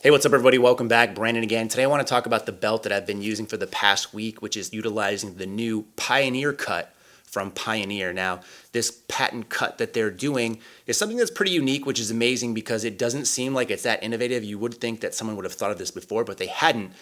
Hey, what's up everybody? Welcome back. Brandon again. Today I want to talk about the belt that I've been using for the past week, which is utilizing the new Pioneer cut from Pioneer. Now, this patent cut that they're doing is something that's pretty unique, which is amazing because it doesn't seem like it's that innovative. You would think that someone would have thought of this before, but they hadn't.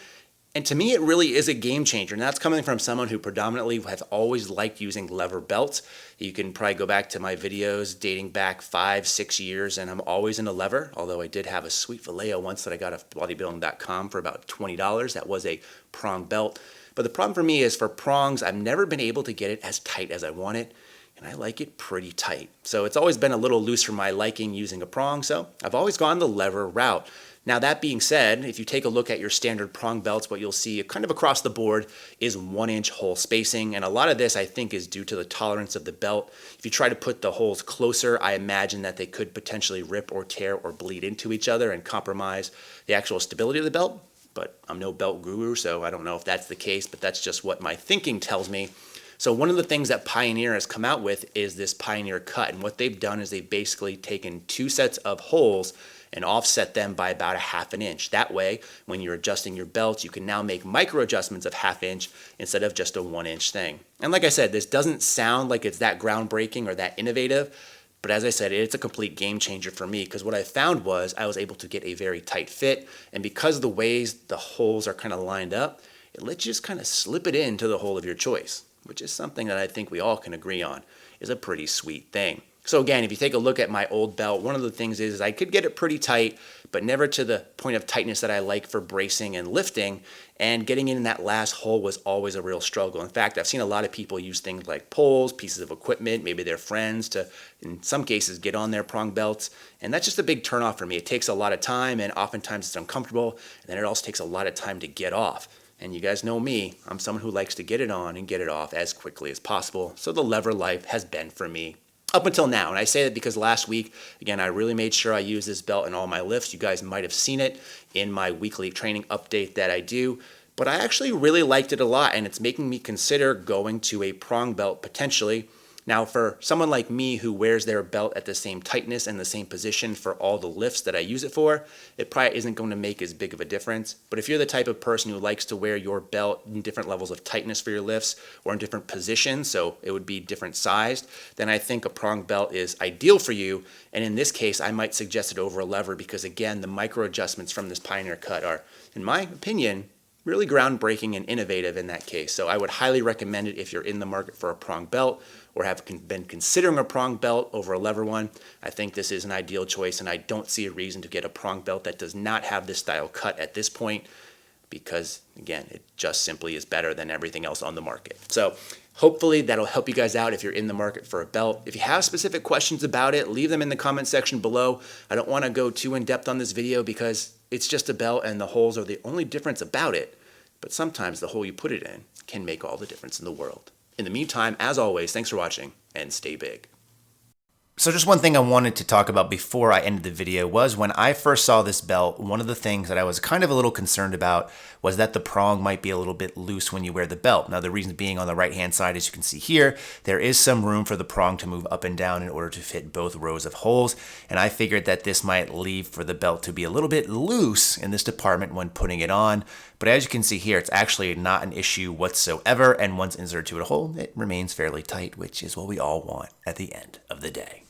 And to me, it really is a game changer. And that's coming from someone who predominantly has always liked using lever belts. You can probably go back to my videos dating back 5-6 years, and I'm always in a lever, although I did have a sweet Vallejo once that I got off bodybuilding.com for about $20. That was a Prong belt. But the problem for me is for Prongs, I've never been able to get it as tight as I want it, and I like it pretty tight. So it's always been a little loose for my liking using a Prong, so I've always gone the lever route. Now that being said, if you take a look at your standard Prong belts, what you'll see kind of across the board is 1-inch hole spacing. And a lot of this I think is due to the tolerance of the belt. If you try to put the holes closer, I imagine that they could potentially rip or tear or bleed into each other and compromise the actual stability of the belt. But I'm no belt guru, so I don't know if that's the case, but that's just what my thinking tells me. So one of the things that Pioneer has come out with is this Pioneer cut. And what they've done is they've basically taken 2 sets of holes and offset them by about 1/2 inch. That way, when you're adjusting your belts, you can now make micro adjustments of 1/2 inch instead of just a 1-inch thing. And like I said, this doesn't sound like it's that groundbreaking or that innovative, but as I said, it's a complete game changer for me because what I found was I was able to get a very tight fit, and because of the ways the holes are kind of lined up, it lets you just kind of slip it into the hole of your choice, which is something that I think we all can agree on is a pretty sweet thing. So again, if you take a look at my old belt, one of the things is I could get it pretty tight, but never to the point of tightness that I like for bracing and lifting, and getting in that last hole was always a real struggle. In fact, I've seen a lot of people use things like poles, pieces of equipment, maybe their friends to, in some cases, get on their Prong belts, and that's just a big turnoff for me. It takes a lot of time, and oftentimes it's uncomfortable, and then it also takes a lot of time to get off. And you guys know me, I'm someone who likes to get it on and get it off as quickly as possible, so the lever life has been for me up until now. And I say that because last week, again, I really made sure I use this belt in all my lifts. You guys might have seen it in my weekly training update that I do, but I actually really liked it a lot, and it's making me consider going to a Prong belt potentially. Now, for someone like me who wears their belt at the same tightness and the same position for all the lifts that I use it for, it probably isn't going to make as big of a difference. But if you're the type of person who likes to wear your belt in different levels of tightness for your lifts or in different positions, so it would be different sized, then I think a Prong belt is ideal for you. And in this case, I might suggest it over a lever because, again, the micro adjustments from this Pioneer cut are, in my opinion, really groundbreaking and innovative in that case. So I would highly recommend it if you're in the market for a Prong belt or have been considering a Prong belt over a lever one. I think this is an ideal choice, and I don't see a reason to get a Prong belt that does not have this style cut at this point because, again, it just simply is better than everything else on the market. So hopefully that'll help you guys out if you're in the market for a belt. If you have specific questions about it, leave them in the comment section below. I don't want to go too in-depth on this video because it's just a belt and the holes are the only difference about it. But sometimes the hole you put it in can make all the difference in the world. In the meantime, as always, thanks for watching and stay big. So just one thing I wanted to talk about before I ended the video was when I first saw this belt, one of the things that I was kind of a little concerned about was that the Prong might be a little bit loose when you wear the belt. Now the reason being on the right hand side, as you can see here, there is some room for the Prong to move up and down in order to fit both rows of holes. And I figured that this might leave for the belt to be a little bit loose in this department when putting it on. But as you can see here, it's actually not an issue whatsoever. And once inserted to a hole, it remains fairly tight, which is what we all want at the end of the day.